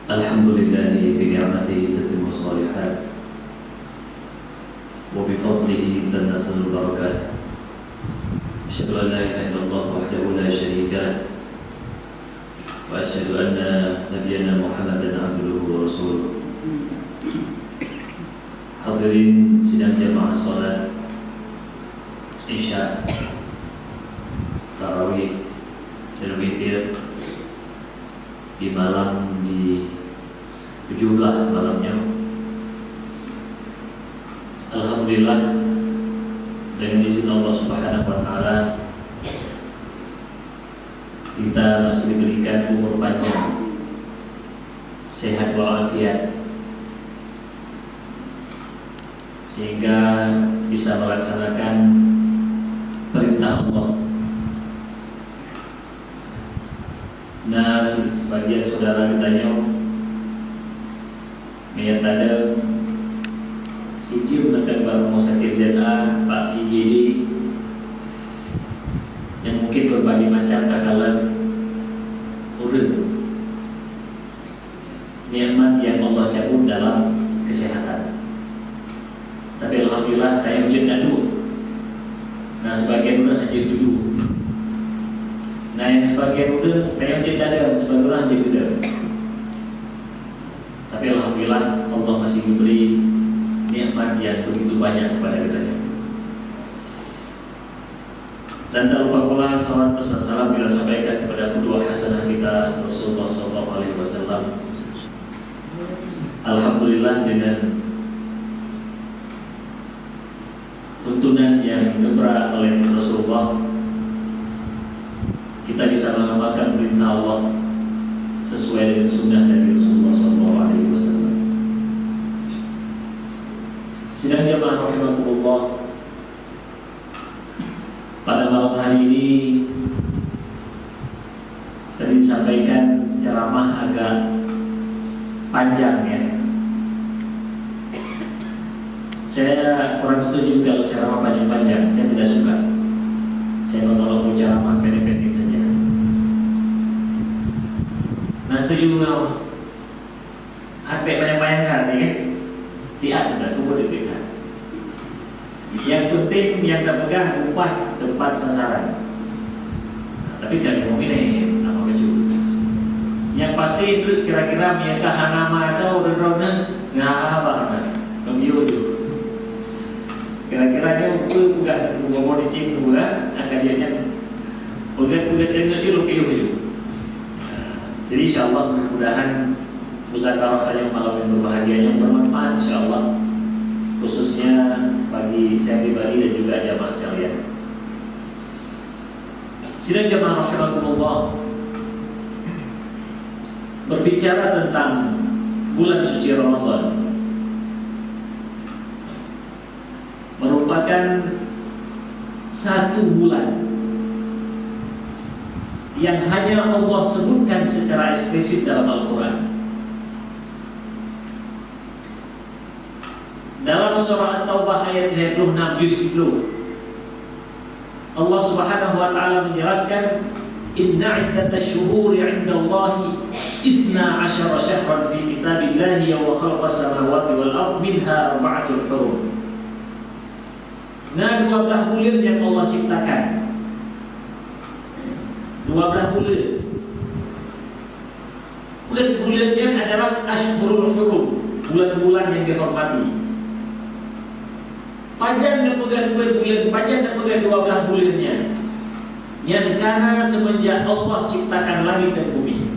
Alhamdulillahi bi'ni'matihi tatimmu shalihat wa bifadlihi tanazzalu barakat. Asyhadu an la ilaha illallah wahdahu la syarika lah wa asyhadu anna nabiyyana Muhammadan abduhu wa rasuluh. Hadirin sidang jamaah salat Isya, Tarawih, dan witir di malam di 17 malamnya. Alhamdulillah, dengan izin Allah Subhanahu wa taala kita masih diberikan umur panjang, sehat walafiat, sehingga bisa melaksanakan perintah Allah. Nah, sebagian saudara ditanya niat ada siji menekan baru mau sakit ZA, Pak IGD, yang mungkin berbagai macam kakalan urut nikmat yang Allah cabut dalam kesehatan. Tapi alhamdulillah saya wujud ngadu. Nah, sebagian udah aja dulu. Nah, yang sebagian udah saya wujud ada, sebagian udah aja udah. Tapi alhamdulillah Allah masih memberi nikmat yang begitu banyak kepada kita. Dan tak lupa pula salam pesan salam bila sampaikan kepada kedua hasanah kita Rasulullah SAW. Alhamdulillah, dengan tuntunan yang diberi oleh Rasulullah, kita bisa mengamalkan perintah Allah sesuai dengan sunnah dari Rasulullah SAW. Sidang jamaah rahimakumullah, pada malam hari ini tadi disampaikan ceramah agak panjang ya. Saya kurang setuju kalau ceramah panjang-panjang, saya tidak suka. Saya kalau ceramah pendek-pendek saja. Nah, setuju mau apa banyak-banyak kan ya? Siap sudah tunggu di. Yang penting yang terpegang upah tempat sasaran. Nah, tapi kan ngomong ini apa keju. Yang pasti itu kira-kira mereka nama asal udah nggak apa kan? Kamiu. Kira-kira dia itu bukan ngomong di cing bukan kajiannya. Udah dengan ilu. Jadi insyaallah mudah-mudahan musyawarah yang malam yang berbahagia yang bermanfaat insyaallah, khususnya bagi saya pribadi dan juga jamaah sekalian. Sidang jamaah rahimakumullah, berbicara tentang bulan suci Ramadan merupakan satu bulan yang hanya Allah sebutkan secara eksplisit dalam Al-Quran. Dalam surah At-Taubah ayat 26 juz 10, Allah Subhanahu wa taala menjelaskan, "Inna 'iddatash syuhuri 'indallahi 12 syahran fi kitabillahi wa khalaqas samawati wal ardi minha arba'atul hurum." Nah, 12 bulan yang Allah ciptakan. 12 bulan. Bulan-bulannya adalah Ashhurul Hurum, bulan-bulan yang dihormati. Panjang dan pegang bulan, panjang dan pegang 12 bulannya. Yang karena semenjak Allah ciptakan langit dan bumi.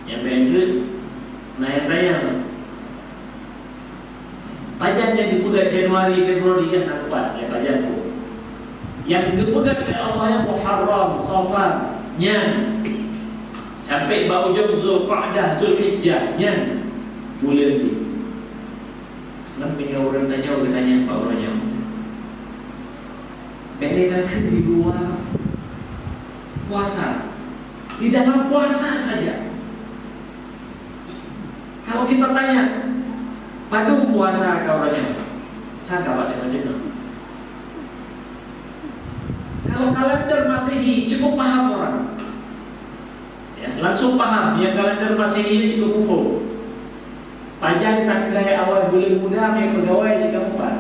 Yang benda, nah yang tayang. Panjang yang dipegang Januari, Februari yang nampak, ya panjangku. Yang dipegang oleh Allah yang Muharram, Safar, nyan. Sampai bau jam Zulqa'dah, Zulhijjah, nyan. Bulan itu. Namanya orang tanya Pak orangnya. Bedakan di luar puasa, di dalam puasa saja. Kalau kita tanya, padu puasa kau orangnya, saya kawan dengan jenuh. Kalau kalender Masehi cukup paham orang. langsung paham yang kalender Masehi cukup UFO. Panjang tak kira awal bulan muda yang pegawai di kampung.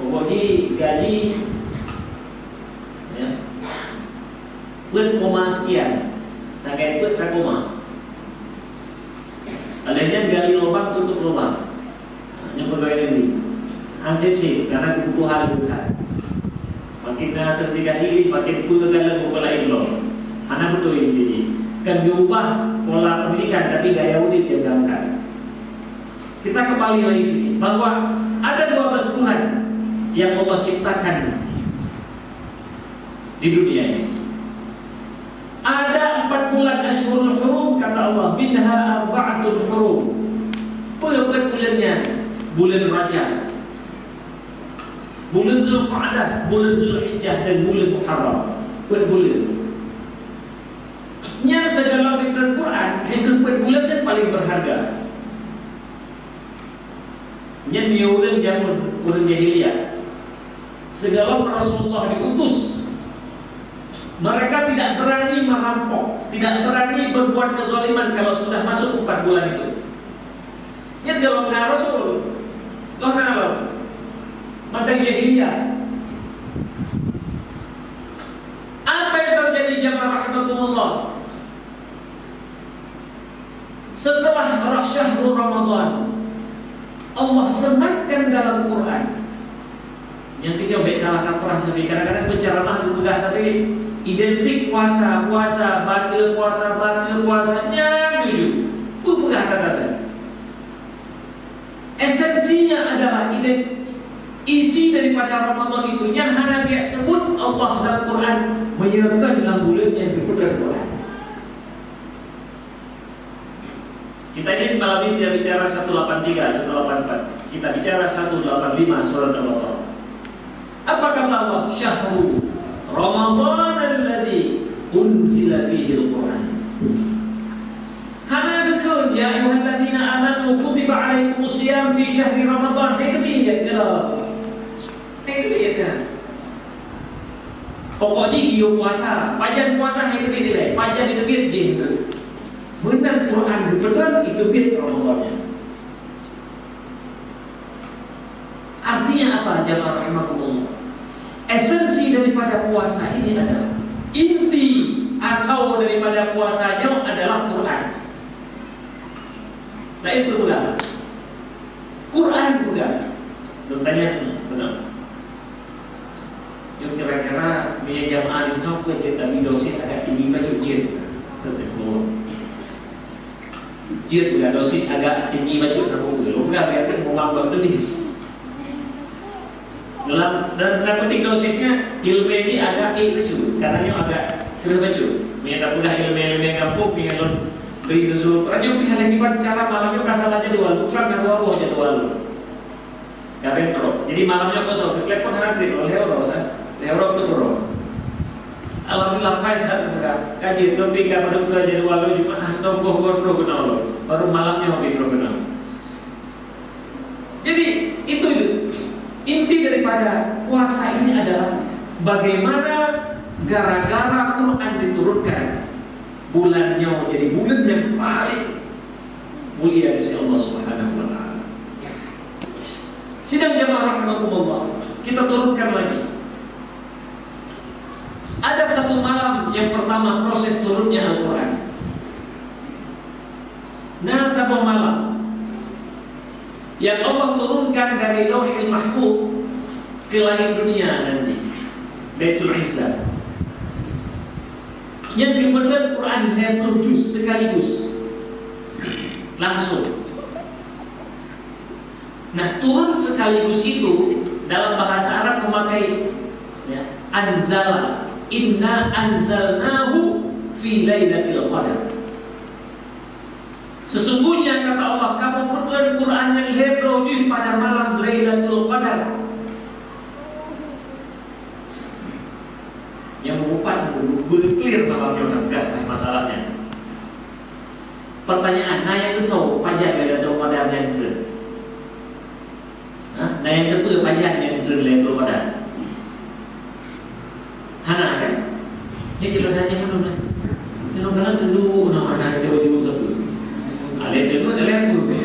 Pokoknya gaji ya, pun koma sekian, tak kayak pun tak koma. Adanya gali lubang tutup lubang, hanya pegawai ini. Ansip karena kebutuhan bukan. Makin sertifikasi ini makin pun dalam kepala itu. Anak betul ini jadi. Kan diubah pola pendidikan tapi gaya audit yang diangkat. Kita kembali lagi sini bahwa ada 12 bulan yang Allah ciptakan di dunia ini. Ada 4 bulan Ashhurul Hurum kata Allah, minha arba'atul hurum. Bulan-bulannya bulan Rajab, bulan Zulqa'dah, bulan Zulhijjah dan bulan Muharram. Bulan. Nya segala literan Quran itu bulan yang paling berharga. Nya niuran jamun urang jahiliyah. Segala Rasulullah diutus, mereka tidak berani merampok, tidak berani berbuat kezaliman kalau sudah masuk 4 bulan itu. Nya kalau nggak Rasul, kau kenapa? Mata jahiliyah. Apa yang terjadi jamaah rahmatullah? Setelah syahrul Ramadan, Allah sematkan dalam Quran. Yang kita baik salah kaprah sampai kadang-kadang penceramah itu enggak sampai identik puasa puasanya jujur. Bukan kata saya. Esensinya adalah isi daripada Ramadan itu yang hanya dia sebut Allah dalam Quran menyebutkan dalam bulan yang diputar Quran. Kita ini malam ini tidak bicara 183, 184. Kita bicara 185 surat Al-Baqarah. Apa kata Allah? Syahrul Ramadan alladzi unzila fihi al-Quran. Hana betul ya ayyuhalladzina amanu kutiba alaikumus shiyam fi syahri Ramadan. Ini dia. Pokoknya dia puasa, pajan puasa yang kedua, pajan itu biar jin. Benar Quran betul itu biar Ramadannya. Artinya apa jamaah rahimakumullah? Esensi daripada puasa ini adalah inti asal daripada puasanya adalah Quran. Nah itu bukan Quran bukan. Bertanya benar. Yang kira-kira punya jamaah di sana punya cerita dosis agak tinggi macam jin. Jin juga dosis agak tinggi macam terlalu. Lo enggak biarkan ngomong lebih. Dan penting dosisnya ilmu ini agak kecil, karena agak sudah baju. Minta pula ilmu kampung, minta beri dulu. Rajuk pihak lagi cara malamnya kasalannya 2 bulan dan 2 aja 2. Karen pro. Jadi malamnya kosong. Telepon hari itu leoro itu pro. Alhamdulillah baik satu mereka. Kaji lebih kepada dokter jadi walau cuma tokoh pro kenal. Baru malamnya lebih pro kenal. Jadi itu. Inti daripada puasa ini adalah bagaimana gara-gara Quran diturunkan bulannya jadi bulan yang paling mulia di sisi Allah Subhanahu wa taala. Sidang jamaah rahimakumullah, kita turunkan lagi. Ada satu malam yang pertama proses turunnya Al-Quran. Nah, satu malam yang Allah turunkan dari Lauhil Mahfuz ke langit dunia nanti, Baitul Izzah. Yang dibenarkan Quran 20 juz sekaligus langsung. Nah, turun sekaligus itu dalam bahasa Arab memakai ya, anzala. Inna anzalnahu fi lailatul qadar. Sesungguhnya kata Allah, kamu turunkan Quran yang Hebrew pada malam Lailatul Qadar. Yang mengupat clear malamnya enggak masalahnya. Pertanyaan, nah yang kesau pajak Lailatul Qadar yang ke? Nah yang kedua pajak yang ke Lailatul Qadar. Hana kan? Ini jelas saja kan udah. Ini orang dulu nama anak jauh tu. Ada dulu ada yang dulu.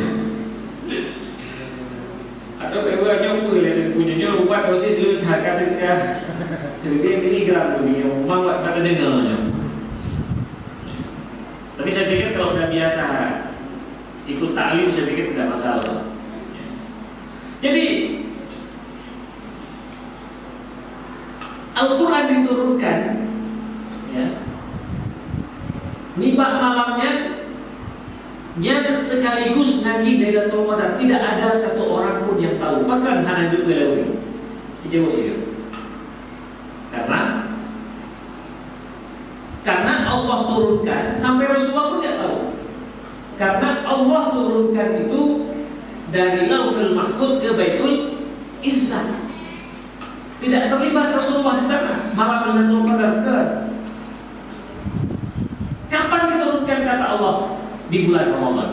Atau beberapa pun ada punya buat proses lu harga sekitar 1 miligram dunia. Memang buat kata dengarnya. Tapi saya pikir kalau udah biasa ikut taklim, saya pikir tidak masalah. Jadi Al-Quran diturunkan, ya, nibak malamnya yang sekaligus nanti Lailatul Qadar, tidak ada satu orang pun yang tahu. Bahkan hanya hidup lewat dijawab itu. Karena Allah turunkan, sampai Rasulullah pun tidak tahu. Karena Allah turunkan itu dari Lauhul Mahfuz ke Baitul Izzah. Tidak terlibat Rasulullah di sana. Malam Lailatul Qadar. Kapan diturunkan kata Allah? Di bulan Ramadan.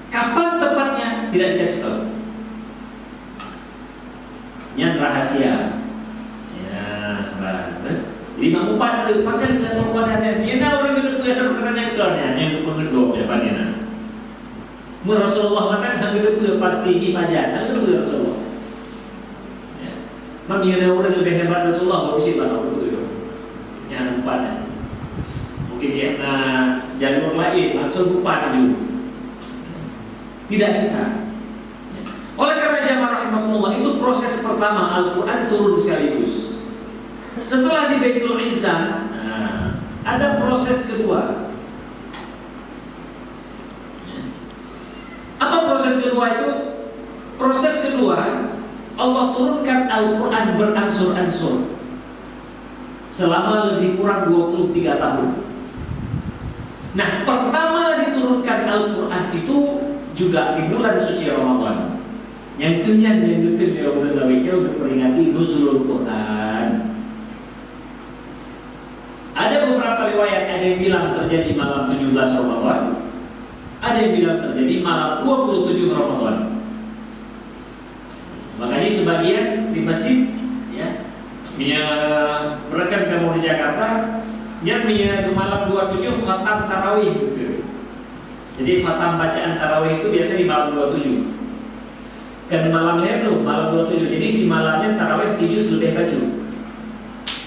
Kapan tepatnya? Tidak dikasih tahu. Yang rahasia. Ya, jadi mengupat pakai Lailatul Qadar. Dia nak orang itu ada kerana yang mengedok depannya. Rasulullah makan hang itu pasti ibadah. Itu Rasulullah. Mami ada orang lebih hebat Rasulullah baru sih pada waktu itu. Yang empatnya. Mungkin dia jalur lain langsung lupa juga. Tidak bisa. Oleh karena jamaah rahimahullah, itu proses pertama Al-Quran turun sekaligus. Setelah di Baitul Izzah, ada proses kedua. Apa proses kedua itu? Proses kedua, Allah turunkan Al-Quran beransur-ansur selama lebih kurang 23 tahun. Nah, pertama diturunkan Al-Quran itu juga di bulan suci Ramadan. Yang kemudian yang kedua untuk memperingati nuzulul Quran. Ada beberapa riwayat, ada yang bilang terjadi malam 17 Ramadan, ada yang bilang terjadi malam 27 Ramadan. Makanya sebagian di masjid, ya, mereka kamu di Jakarta, dia punya malam 27 khatam tarawih. Gitu. Jadi khatam bacaan tarawih itu biasa di malam 27. Dan malamnya belum, malam 27. Jadi si malamnya tarawih si juz lebih baju.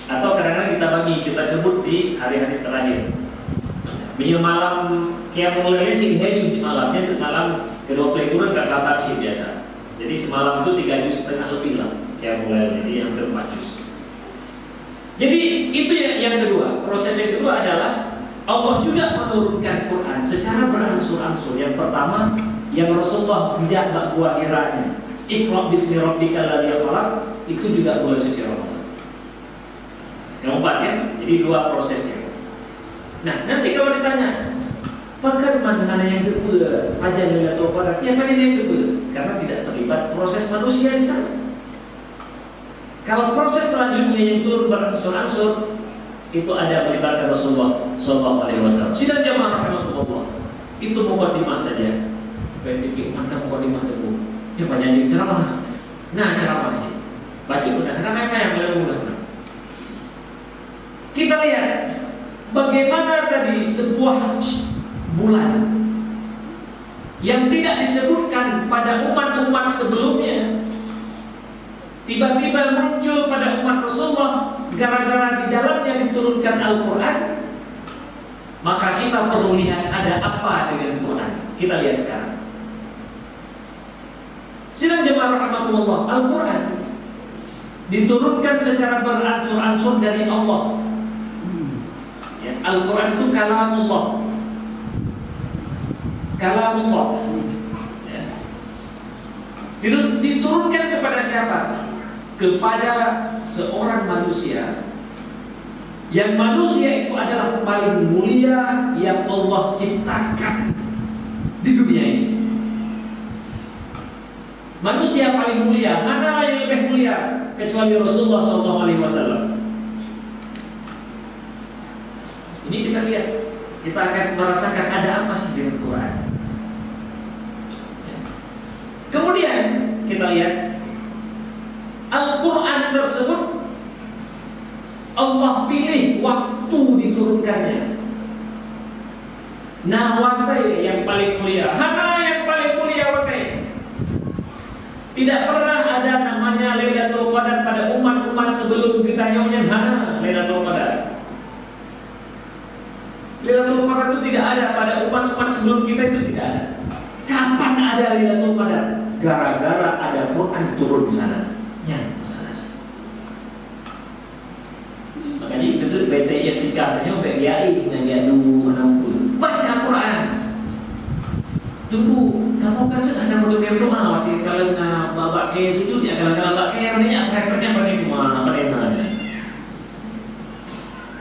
Atau kadang-kadang kita bagi, kita kebut di hari-hari terakhir. Punya malam kayak mulainya sih hanya di malamnya, malam kedua turun ke khatam sih biasa. Jadi semalam itu 3 juz setengah lebih lah, kayak mulai jadi hampir 4 juz. Jadi itu yang kedua. Proses yang kedua adalah Allah juga menurunkan Quran secara beransur-ansur. Yang pertama, yang Rasulullah bijak buah hiranya, Iqra bismi rabbikal ladzi khalaq, itu juga bulan suci Ramadan. Keempat ya, jadi 2 prosesnya. Nah, nanti kalau ditanya, bagaimana yang kedua? Ajar Lailatul Qadar. Yang mana yang kedua? Karena tidak terlibat proses manusia di sana. Kalau proses selanjutnya yang turun beransur-ansur, itu ada melibatkan Rasulullah SAW. Sidang jamaah rahimahullah, itu mukadimah saja. Berpikir mantap mukadimah itu. Ya banyak ceramah. Nah ceramah sih. Baca udah. Karena apa yang melakukan? Kita lihat bagaimana tadi sebuah bulan yang tidak disebutkan pada umat-umat sebelumnya tiba-tiba muncul pada umat Rasulullah gara-gara di dalamnya diturunkan Al-Quran. Maka kita perlu lihat ada apa dengan Quran. Kita lihat sekarang. Sidang jemaah rahmatullah, Al-Quran diturunkan secara beransur-ansur dari Allah. Ya, Al-Quran itu kalamullah. Kalamullah. Ya. Diturunkan kepada siapa? Kepada seorang manusia. Yang manusia itu adalah paling mulia yang Allah ciptakan di dunia ini. Manusia paling mulia, mana yang lebih mulia kecuali Rasulullah SAW. Ini kita lihat, kita akan merasakan ada apa sih dengan Quran. Kemudian kita lihat Al-Quran tersebut Allah pilih waktu diturunkannya. Nah, watai yang paling mulia, hana yang paling mulia watai. Tidak pernah ada namanya Lailatul Qadar pada umat-umat sebelum kita nyonya hana Lailatul Qadar. Lailatul Qadar itu tidak ada pada umat-umat sebelum kita, itu tidak ada. Kapan ada Lailatul Qadar? Gara-gara ada Quran turun di sana. Ya, masalahnya. Makanya itu BTI yang dikatanya BTI dengan dia dulu 60. Baca Quran. Tunggu, kamu kan ada mau berdoa waktu kalau bapak ke sujud ya, kalau bapak ke ini akhirnya pada gimana pada mana?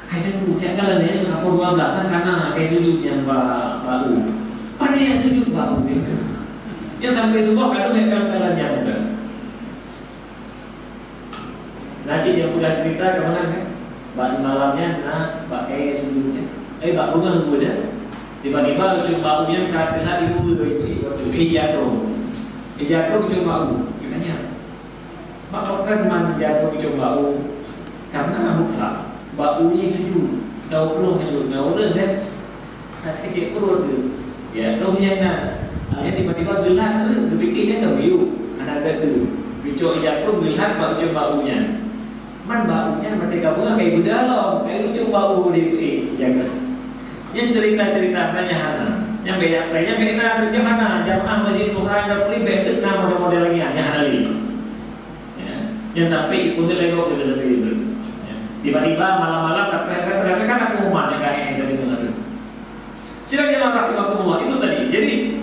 Hai tunggu, ya kalau ini sudah pukul 12 karena ke sujud yang baru. Pada yang sujud baru gitu. Yang sampai subuh kadang kayak kalau yang udah. Nasi yang udah cerita kemana kan? Bak malamnya, bak ke sujudnya. Bak bunga nunggu dah. Tiba-tiba coba ujian kata ibu jatuh coba katanya bapak kan jatuh coba karena mutlak baunya sujud tahu perlu sujud tahu kan sedikit perlu tu ya rohnya nak tiba-tiba gelap tu berfikirnya tak biu anak tu bicok jatuh gelap bau baunya man baunya mereka bunga kayak budalong kayak lucu bau di jaga. Yang cerita-cerita banyak hana, yang beda kerja hana, jamaah masjid Tuhan dan pribadi nama model lagi hanya hari ini. Yang sampai ikut lego sudah seperti itu. Tiba-tiba malam-malam tapi kan aku umat yang kayak dari itu. Silakan rahimahullah itu tadi. Jadi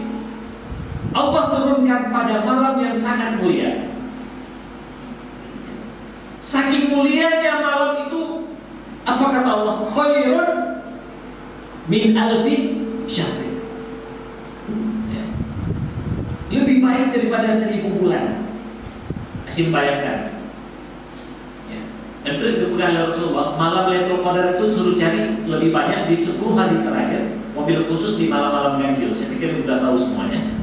Allah turunkan pada malam yang sangat mulia. Saking mulianya malam itu, apa kata Allah? Khairun min alfi syahr. Lebih baik daripada 1000 bulan. Asyik bayangkan. Dan itu kemudian Rasulullah malam Lailatul Qadar itu suruh cari lebih banyak di 10 hari terakhir, mobil khusus di malam-malam ganjil. Saya pikir sudah tahu semuanya.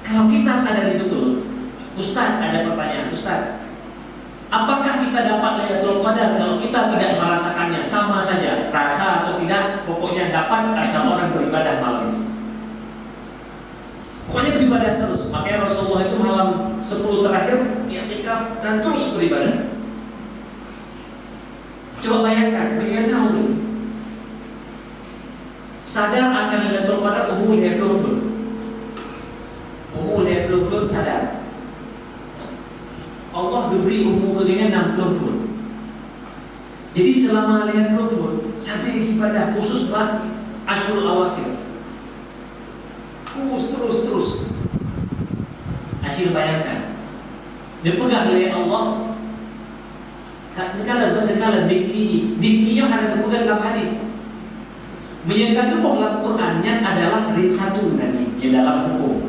Kalau kita sadari betul, Ustaz, ada pertanyaan, Ustaz, apakah kita dapat Lailatul Qadar kalau kita tidak merasakannya? Sama saja, rasa atau tidak, pokoknya dapat asal orang beribadah malam ini. Pokoknya beribadah terus. Makanya Rasulullah itu malam 10 terakhir i'tikaf dan terus beribadah. Coba bayangkan, bagaimana tahu sadar akan Lailatul Qadar umul hidupun. Umul hidupun sadar. Allah diberi umur dengan 60 tahun. Jadi selama Lailatul Qadar sampai ibadah khusus bagi Asyurul Awakhir. Terus. Hasil bayangkan. Dipegang oleh Allah. Kadang-kadang diksinya ada terpegang dalam hadis. Menyatakan dalam Qurannya adalah ring satu nanti yang dalam hukum.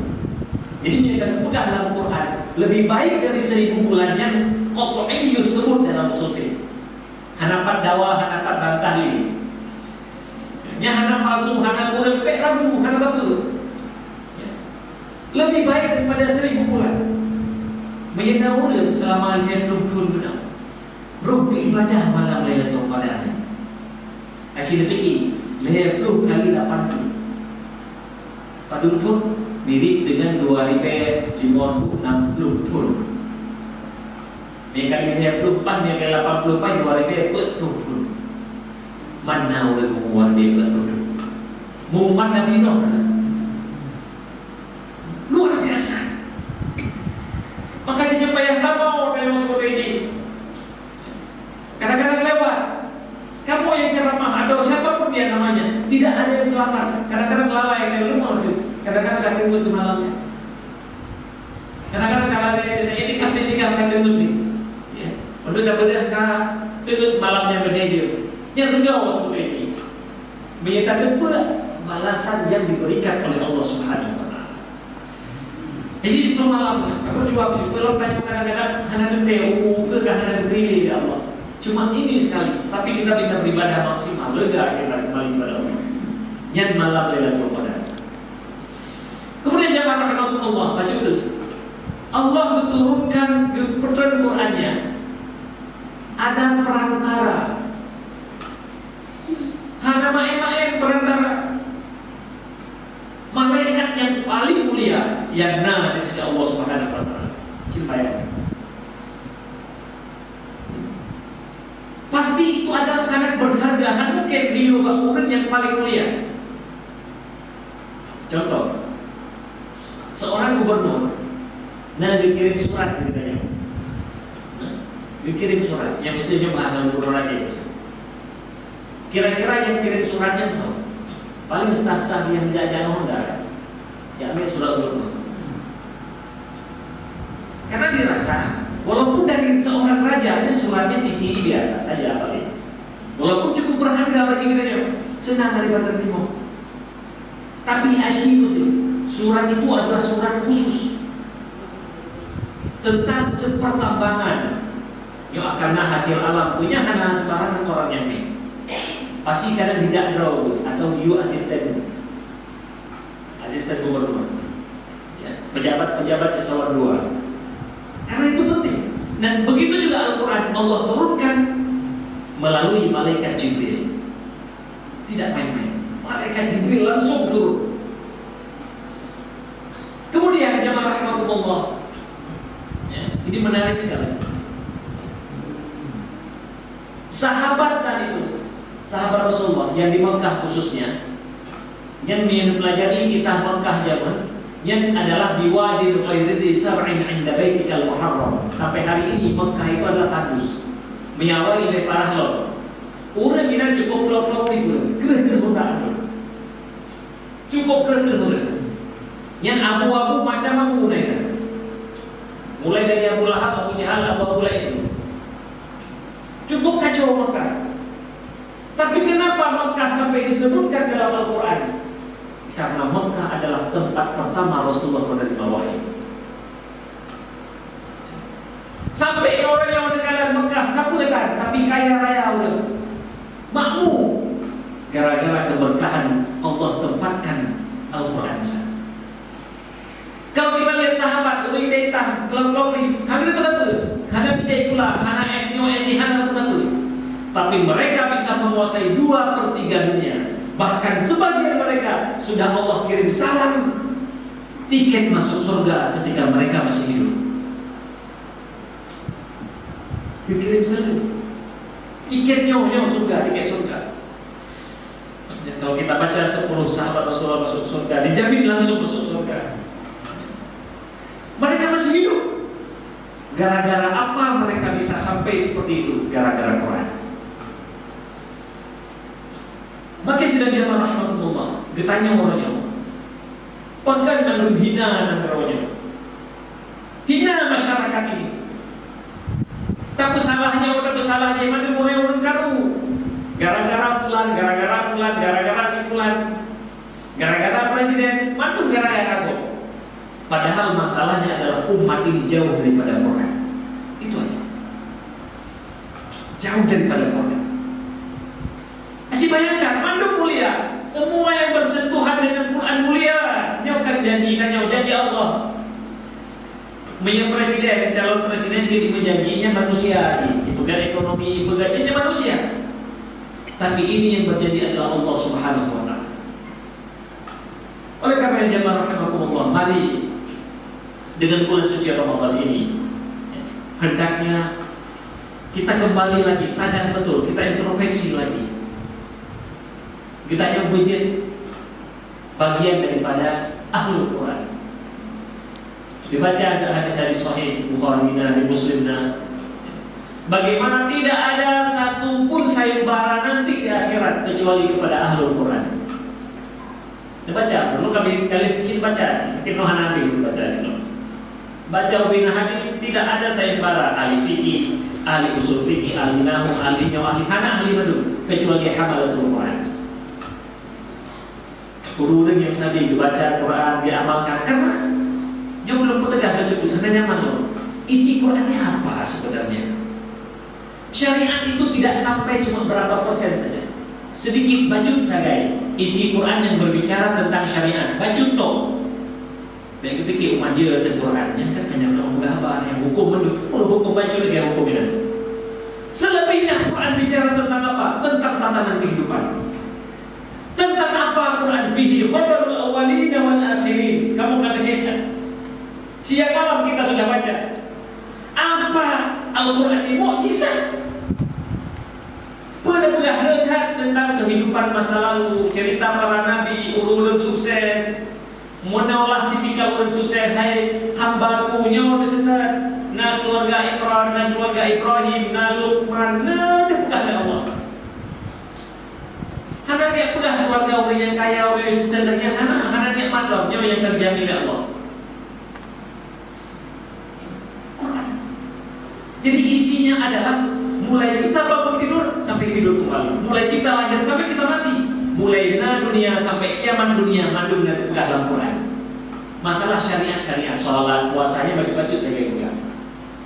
Jadi menyatakan terpegang dalam Quran lebih baik dari 1000 bulannya qat'i yusrun dalam sufi. Hanapat dawa, hanapat bantahli. Nya hana palsu, hana kurang pek rabu, hana betul. Lebih baik daripada 1000 bulan. Menyatakan selama Lailatul Qadar. Bro, ibadah malam Lailatul Qadar. Asyik fikir, Lailatul kali 80. Padahal pun mirip dengan 2050 pun. Dia kali 24, dia kali 84, 2040 pun. Mana oleh menguat dia betul. Muhammad Nabi Nuh. Luar biasa. Maka siapa yang kamu dalam sebuah ini? Kadang-kadang lewat, kamu yang ceramah atau siapapun dia namanya, tidak ada yang selamat. Kadang-kadang lalai kalau lu mau hidup, kadang-kadang sakit untuk malamnya. Kadang-kadang kalau ada ini kan lebih, ya. Untuk dapat tegak malamnya berhijau. Yang rendah seperti ini, menyatakan balasan yang diberikan oleh Allah Subhanahu Wa Taala. Di sisi malamnya, aku jawab kalau tanya kadang-kadang hanya detail, hanya berdiri ya Allah. Cuma ini sekali, tapi kita bisa beribadah maksimal. Lega kita kembali kepada Allah. Yang malam Lailatul Qadar. Kemudian jamaah rahmatullah, baca dulu. Allah menurunkan di Qurannya ada perantara pasti itu adalah sangat berharga. Kan mungkin beliau orang yang paling mulia. Contoh, seorang gubernur, dikirim surat ceritanya. Dikirim surat, yang mestinya bahasa gubernur aja. Kira-kira yang kirim suratnya tuh paling staf-staf yang jajan Honda, ya ambil surat gubernur. Karena dirasa, walaupun dari seorang raja, ada suratnya di sini biasa saja paling. Walaupun cukup berharga bagi kita, senang daripada terima. Tapi asyik sih, surat itu adalah surat khusus tentang sepertambangan yang akan hasil alam punya karena sembarangan orang yang ini. Pasti kadang bijak draw atau you asisten gubernur, ya, pejabat eselon 2. Karena itu penting. Dan begitu juga Al-Quran Allah turunkan melalui malaikat Jibril. Tidak main-main. Malaikat Jibril langsung turun. Kemudian jamaah rahimahumullah, ya, ini menarik sekali. Sahabat saat itu, sahabat Rasulullah yang di Mekah khususnya, yang mempelajari kisah Mekah zaman, yang adalah biwadir ghairi sab'in 'inda baitikal muharram. Sampai hari ini Mekah itu adalah tandus, menyawai oleh para halal. Orang yang cukup pelok-pelok itu, keren-keren cukup keren-keren. Yang abu-abu macam abu naik. Mulai dari Abu Lahab, Abu Jahal, Abu Lahab itu. Cukup kacau Mekah. Tapi kenapa Mekah sampai disebutkan dalam Al-Quran? Karena Mekah adalah tempat pertama Rasulullah menerima wahyu. Sampai orang yang mendengar Mekah sampaikan, tapi kaya raya udah makmur gara-gara keberkahan Allah tempatkan Al-Quran. Kalau kita lihat sahabat, udah hitam, kelop-kelop ini, kami betul, karena bijak pula, karena esnyo esihana betul. Tapi mereka bisa menguasai 2/3 dunia. Bahkan sebagian mereka sudah Allah kirim salam tiket masuk surga ketika mereka masih hidup. Dikirim salam tiketnya surga, tiket surga. Dan kalau kita baca 10 sahabat Rasulullah masuk surga, dijamin langsung masuk surga. Mereka masih hidup. Gara-gara apa mereka bisa sampai seperti itu? Gara-gara Quran. Maka sudah jamaah rahmatullah, ditanya orangnya, bahkan menghina negaranya, hina masyarakat ini. Tak bersalahnya orang bersalahnya mana mulai orang karu. Gara-gara fulan, gara-gara si fulan, gara-gara presiden, mana gara-gara kok. Padahal masalahnya adalah umat ini jauh daripada Quran. Itu aja. Jauh daripada Quran. Masih bayangkan, manduk mulia. Semua yang bersentuhan dengan Quran mulia. Nyawakan janji Allah. Punya presiden, calon presiden jadi menjanjinya manusia. Dipegang ekonomi, pegawainya manusia. Tapi ini yang berjanji adalah Allah Subhanahu wa ta'ala. Oleh karena jamaah rahimakumullah, mari dengan bulan suci Ramadan ini, hendaknya kita kembali lagi, sadar betul, kita introspeksi lagi. Kita yang menjadi bagian daripada Ahlul Quran. Dibaca ada hadis-hadis sahih Bukhari dan Muslim, bagaimana tidak ada satupun sayembara nanti di akhirat kecuali kepada Ahlul Quran. Dibaca, dulu kalian kecil baca, mungkin Nabi baca itu. Baca bina hadis, tidak ada sayembara ahli fikih, ahli usul fikih, ahli nahwu, ahli nyaw, ahli hana, ahli madu, kecuali hamalatul Quran. Urun yang tadi dibaca Quran, diamalkan, karena dia belum tegas cukup, hanya nyaman loh. Isi Qurannya apa sebenarnya? Syariat itu tidak sampai cuma berapa persen saja. Sedikit bacut saja. Isi Quran yang berbicara tentang syariat, bacut toh. Dan ketika umat dia dan Qurannya kan hanya menggambar yang hukum hukum baca dengan hukum ini. Selebihnya Quran bicara tentang apa? Tentang tatanan kehidupan. Tentang apa Quran fihi khabarul awwalin wal akhirin. Kamu katakan siang malam kita sudah baca. Apa Al-Quran ini mukjizat? mudah lihat tentang kehidupan masa lalu, cerita para nabi, ulun sukses, menolak tipikal ulun sukses. Hai hamba punya beserta na keluarga Ibrahim, na Luqman, na dekat Allah. Hana dia pegang keluarga orang yang kaya, orang yang sudah dan hana dia maklumnya yang terjamin oleh Allah. Jadi isinya adalah mulai kita bangun tidur sampai tidur kembali, mulai kita lahir sampai kita mati, mulai dunia sampai kiamat dunia mandung dan pegang dalam Quran. Masalah syariat, sholat, puasanya baca-baca saja enggak.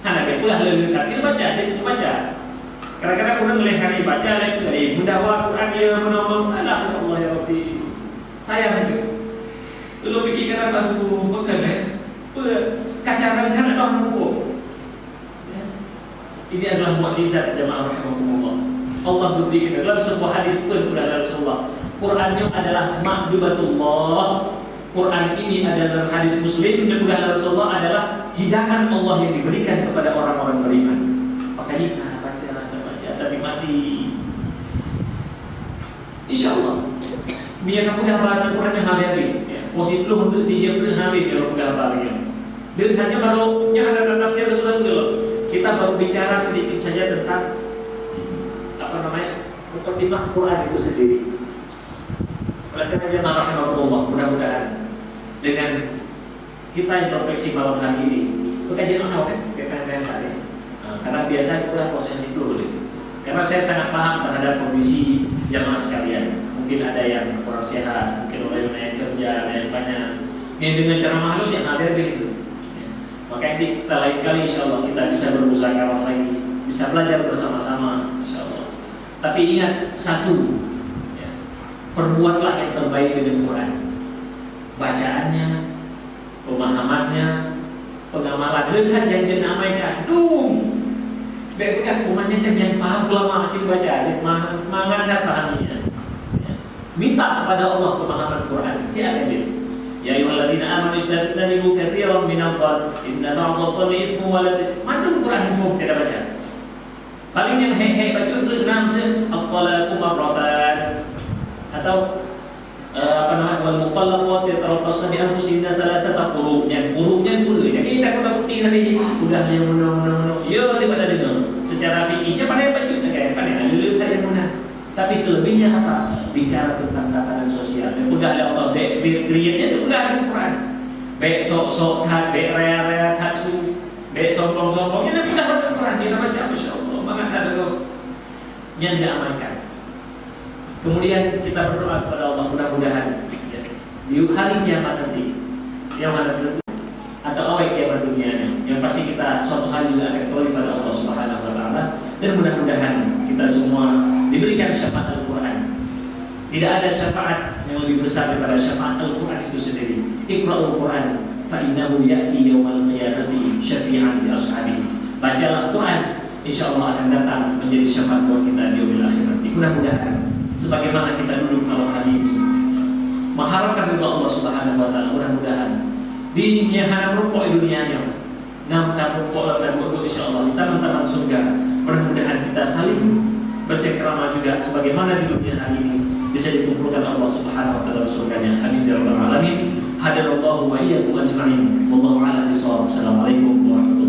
Hana dia pegang lebih kecil baca, jadi baca. Kadang-kadang orang melihat baca dari mendakwa Quran dia menolong Allah ya Rabbi. Sayang itu. Lu pikir kenapa aku bekerja? Kacaran kan ada orang. Ini adalah mukjizat jemaah rahimahumullah. Allah buktikan dalam sebuah hadis pun dari Rasulullah. Qurannya adalah makdubatullah. Quran ini adalah hadis Muslim dan juga Rasulullah adalah hidangan Allah yang diberikan kepada orang-orang beriman. Makanya tapi mati. InsyaAllah biar kamu gambar Al-Quran yang habis positif lu untuk siap lu habis kalau gambarnya. Dia hanya baru yang ada dalam tafsir dulu. Kita baru bicara sedikit saja tentang mukadimah Quran itu sendiri. Oleh karena jemaah rahimahullah, mudah-mudahan dengan kita introspeksi malam hari ini, kajian apa kan? Kayak tadi. Karena biasa kita posisi dulu. Karena saya sangat paham terhadap kondisi jamaah sekalian. Mungkin ada yang kurang sehat, mungkin oleh yang kerja, ada yang banyak. Yang dengan cara malu jangan ada begitu. Maka kita lain kali insya Allah kita bisa bermusyawarah lagi, bisa belajar bersama-sama insya Allah. Tapi ingat satu, ya, perbuatlah yang terbaik dengan Quran. Bacaannya, pemahamannya, pengamalan. Lihat yang jangan abaikan. Baiklah umatnya kan yang paham ulama macam baca, mengangkat pahaminya. Minta kepada Allah pemahaman Quran. Siapa dia? Ya ayyuhalladzina amanu istanibu katsiran minadh dhann inna ba'dadh dhanni itsmun wa la mandum Quran semua kita baca. Paling yang hei baca itu enam at-talaqu marratan atau wal muqallaqat yatarabbasna bi anfusihinna salasata quru. Yang qurunya itu jadi kita kena bukti tadi sudah yang menang. Ya daripada dengar. Secara fikihnya pada baca kayak pada dulu saya mudah. Tapi selebihnya apa? Bicara tentang tatanan sosial. Dan udah ada Allah dirinya itu udah ada Quran. Baik sok-sok hat, baik rea-rea hatsu, baik sombong-sombong ini udah ada Quran. Kita baca masyaallah. Maka ada yang diamalkan. Kemudian kita berdoa kepada Allah mudah-mudahan ya, di hari kiamat nanti yang mana tentu atau awal kiamat dunianya yang pasti kita suatu hari juga akan kembali pada Allah Subhanahu wa taala dan mudah-mudahan kita semua diberikan syafaat Al-Quran. Tidak ada syafaat yang lebih besar daripada syafaat Al-Quran itu sendiri. Iqra'ul Quran fa innahu ya'ti yaumal qiyamati syafi'an li ashabihi. Bacalah Quran, insyaallah akan datang menjadi syafaat buat kita di yaumil akhir nanti. Mudah-mudahan sebagaimana kita duduk malam hari ini mengharapkan ridha Allah Subhanahu wa taala, mudah-mudahan di hana rukuk dunianya nam rukuk dan untuk insyaallah teman-teman surga, mudah-mudahan kita saling bercengkrama juga sebagaimana di dunia hari ini bisa dikumpulkan Allah Subhanahu wa taala surganya. Amin ya rabbal alamin. Hadanallahu wa iyyakum ajma'in. Wallahu a'lam bishawab. Assalamualaikum warahmatullahi wabarakatuh.